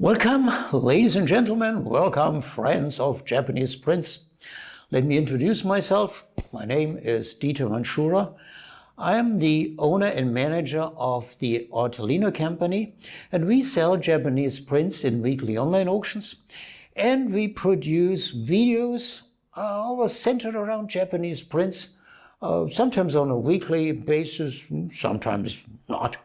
Welcome, ladies and gentlemen, welcome, friends of Japanese prints. Let me introduce myself. My name is Dieter Manschura. I am the owner and manager of the Artelino company, and we sell Japanese prints in weekly online auctions, and we produce videos always centered around Japanese prints, sometimes on a weekly basis, sometimes not.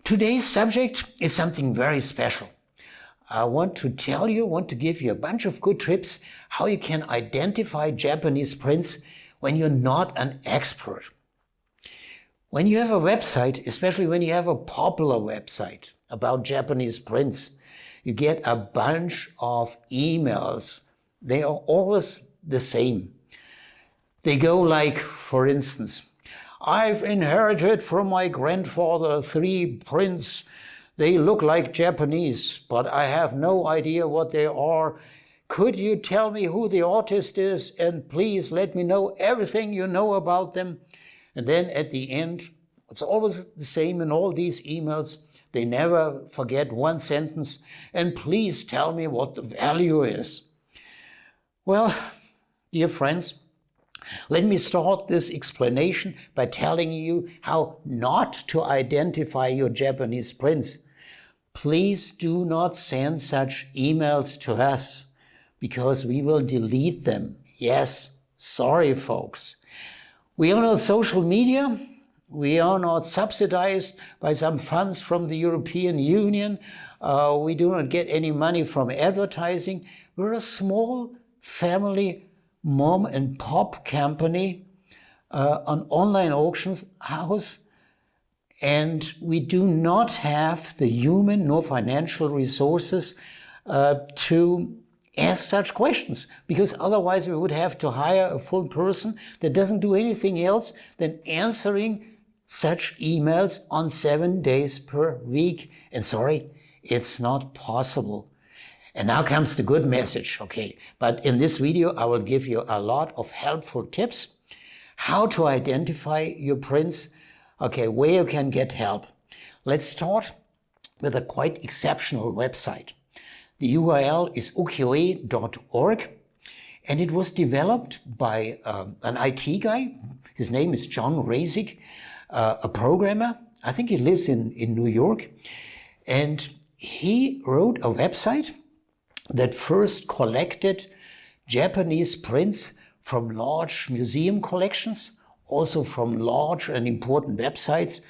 Today's subject is something very special. I want to give you a bunch of good tips how you can identify Japanese prints when you're not an expert. When you have a website, especially when you have a popular website about Japanese prints, you get a bunch of emails. They are always the same. They go like, for instance, I've inherited from my grandfather 3 prints. They look like Japanese, but I have no idea what they are. Could you tell me who the artist is? And please let me know everything you know about them. And then at the end, it's always the same in all these emails. They never forget one sentence. And please tell me what the value is. Well, dear friends, let me start this explanation by telling you how not to identify your Japanese prints. Please do not send such emails to us because we will delete them. Yes, sorry folks. We are not social media. We are not subsidized by some funds from the European Union. We do not get any money from advertising. We're a small family mom and pop company, an online auctions house, and we do not have the human nor financial resources to ask such questions, because otherwise we would have to hire a full person that doesn't do anything else than answering such emails on 7 days per week. And sorry, it's not possible. And now comes the good message, okay? But in this video, I will give you a lot of helpful tips how to identify your prints, okay, where you can get help. Let's start with a quite exceptional website. The URL is ukiyo-e.org, and it was developed by an IT guy. His name is John Razik, a programmer. I think he lives in New York. And he wrote a website that first collected Japanese prints from large museum collections, also from large and important websites,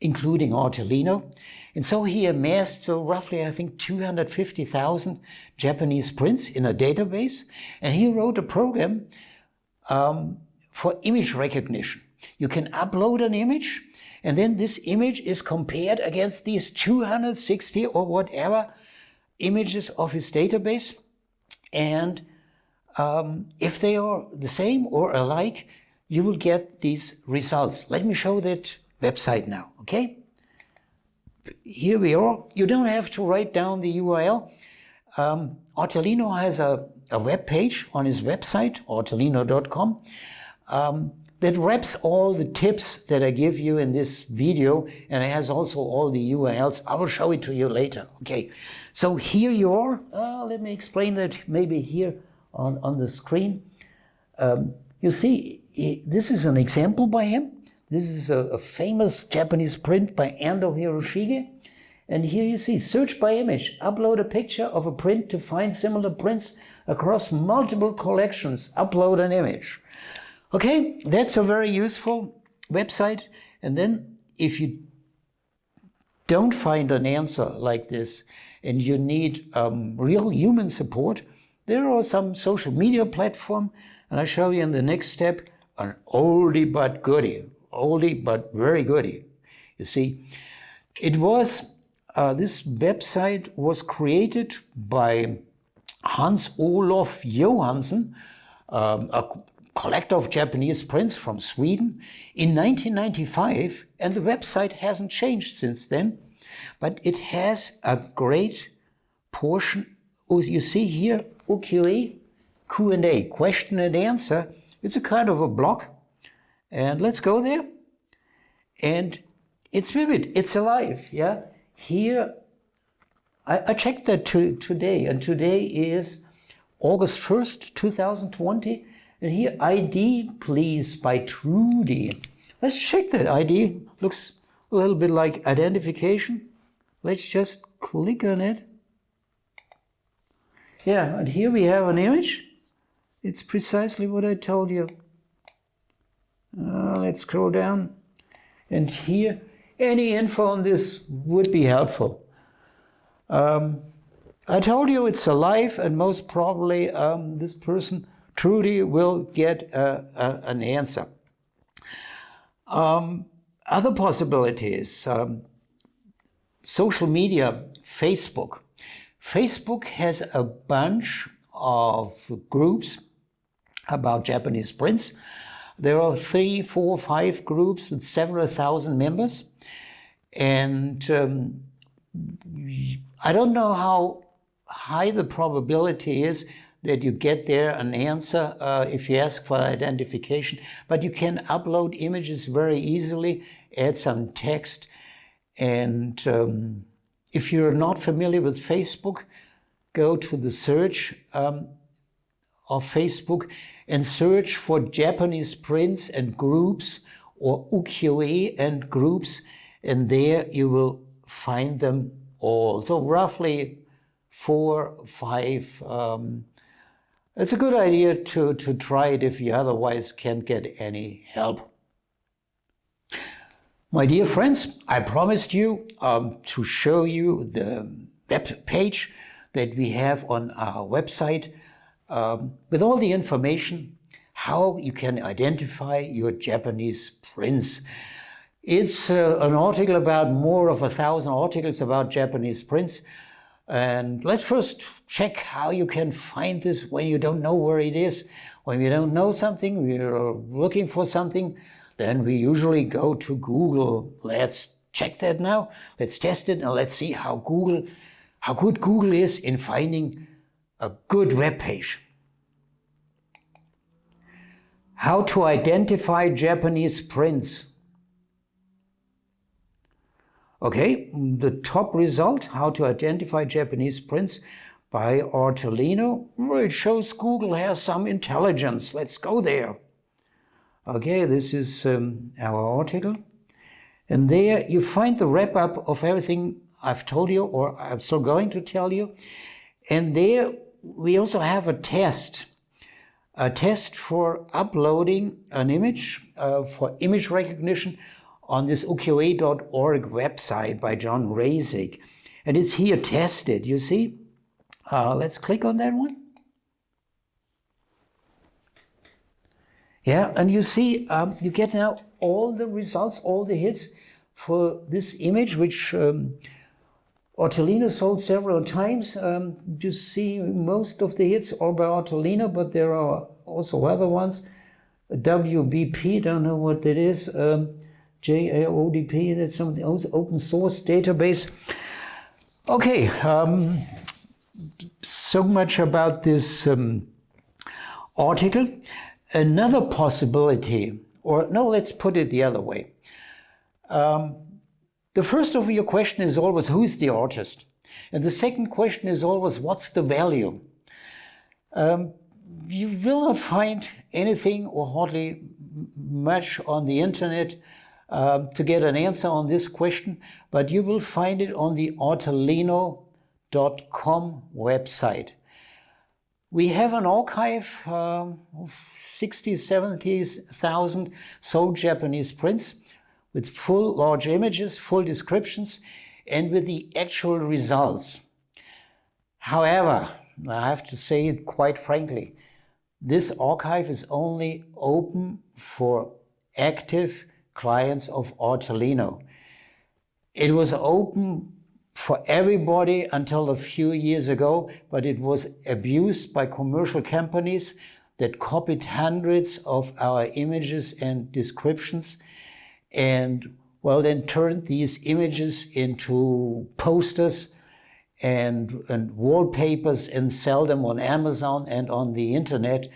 including Artelino. And so he amassed roughly, I think, 250,000 Japanese prints in a database. And he wrote a program for image recognition. You can upload an image, and then this image is compared against these 260 or whatever images of his database, and if they are the same or alike, you will get these results. Let me show that website now, okay? Here we are. You don't have to write down the URL. Artelino has a web page on his website, artelino.com, that wraps all the tips that I give you in this video, and it has also all the URLs. I will show it to you later. Okay, so here you are. Let me explain that maybe here on the screen. You see, this is an example by him. This is a famous Japanese print by Ando Hiroshige. And here you see, search by image, upload a picture of a print to find similar prints across multiple collections, upload an image. Okay, that's a very useful website. And then if you don't find an answer like this and you need real human support, there are some social media platforms, and I'll show you in the next step an oldie but goodie, oldie but very goodie. You see, it was, this website was created by Hans Olof Johansson, a collector of Japanese prints from Sweden, in 1995, and the website hasn't changed since then, but it has a great portion. You see here, ukiyo-e Q&A, question and answer. It's a kind of a blog, and let's go there. And it's vivid, it's alive, yeah? Here I checked that today, and today is August 1st, 2020. And here, ID, please, by Trudy. Let's check that. ID looks a little bit like identification. Let's just click on it. Yeah, and here we have an image. It's precisely what I told you. Let's scroll down. And here, any info on this would be helpful. I told you it's alive, and most probably this person, Trudy, will get an answer. Other possibilities, social media, Facebook. Facebook has a bunch of groups about Japanese prints. There are 3, 4, 5 groups with several thousand members. And I don't know how high the probability is that you get there an answer if you ask for identification, but you can upload images very easily, add some text, and if you're not familiar with Facebook, go to the search of Facebook and search for Japanese prints and groups, or ukiyo-e and groups, and there you will find them all. So roughly 4, 5. It's a good idea to try it if you otherwise can't get any help. My dear friends, I promised you to show you the web page that we have on our website with all the information how you can identify your Japanese prints. It's an article about more of 1,000 articles about Japanese prints. And let's first check how you can find this when you don't know where it is. When you don't know something, we're looking for something, then we usually go to Google. Let's check that now. Let's test it and let's see how good Google is in finding a good web page. How to identify Japanese prints. Okay, the top result, how to identify Japanese prints by Artelino. Well, it shows Google has some intelligence. Let's go there. Okay, this is our article. And there you find the wrap-up of everything I've told you, or I'm still going to tell you. And there we also have a test for uploading an image, for image recognition on this ukiyo-e.org website by John Razik. And it's here tested, you see? Let's click on that one. Yeah, and you see, you get now all the results, all the hits for this image, which Artelino sold several times. You see most of the hits are by Artelino, but there are also other ones. WBP, don't know what that is. JAODP, that's something else, open source database. Okay, so much about this article. Another possibility, or no, let's put it the other way. The first of your question is always, who's the artist? And the second question is always, what's the value? You will not find anything or hardly much on the internet to get an answer on this question, but you will find it on the artelino.com website. We have an archive of 60, 70,000 sold Japanese prints with full large images, full descriptions, and with the actual results. However, I have to say it quite frankly, this archive is only open for active clients of Artelino. It was open for everybody until a few years ago, but it was abused by commercial companies that copied hundreds of our images and descriptions and, well, then turned these images into posters and wallpapers and sell them on Amazon and on the internet.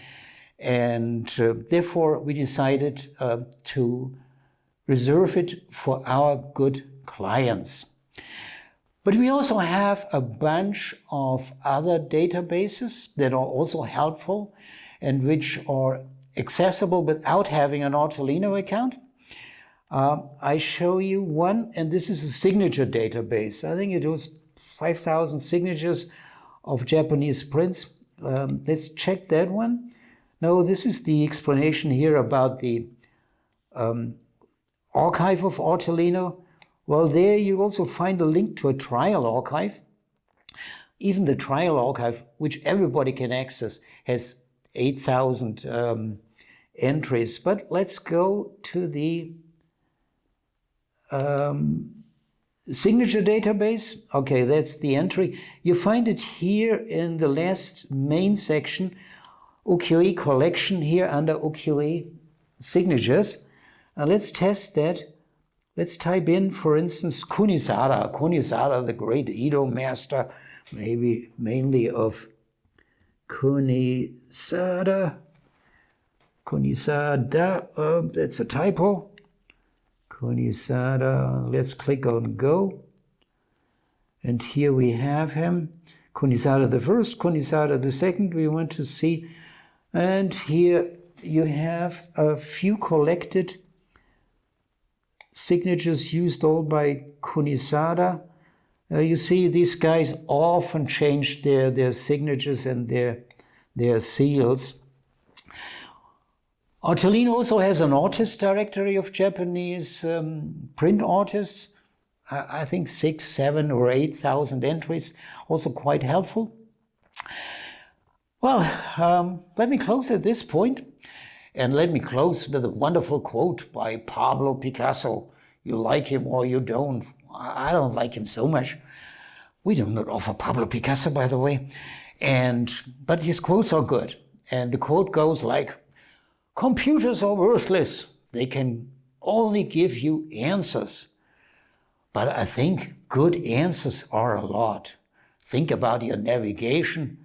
And therefore we decided to reserve it for our good clients. But we also have a bunch of other databases that are also helpful and which are accessible without having an Artelino account. I show you one, and this is a signature database. I think it was 5,000 signatures of Japanese prints. Let's check that one. No, this is the explanation here about the archive of Artelino. Well, there you also find a link to a trial archive. Even the trial archive, which everybody can access, has 8,000 entries. But let's go to the signature database. Okay, that's the entry. You find it here in the last main section, ukiyo-e collection, here under ukiyo-e signatures. Now let's test that. Let's type in, for instance, Kunisada. Kunisada, the great Edo master, maybe mainly of Kunisada. Kunisada, that's a typo. Kunisada, let's click on go. And here we have him. Kunisada the first, Kunisada the second, we want to see. And here you have a few collected signatures used all by Kunisada. You see, these guys often change their signatures and their seals. Artelino also has an artist directory of Japanese print artists. I think 6, 7, or 8,000 entries, also quite helpful. Well, let me close at this point. And let me close with a wonderful quote by Pablo Picasso. You like him or you don't. I don't like him so much. We do not offer Pablo Picasso, by the way. But his quotes are good. And the quote goes like, computers are worthless. They can only give you answers. But I think good answers are a lot. Think about your navigation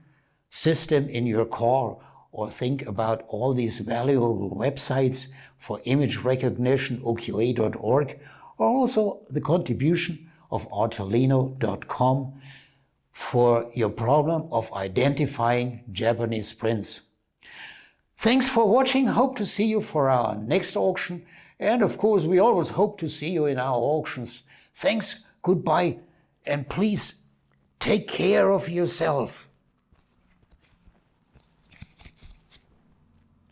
system in your car, or think about all these valuable websites for image recognition, ukiyo-e.org, or also the contribution of artelino.com for your problem of identifying Japanese prints. Thanks for watching. Hope to see you for our next auction. And of course, we always hope to see you in our auctions. Thanks, goodbye, and please take care of yourself.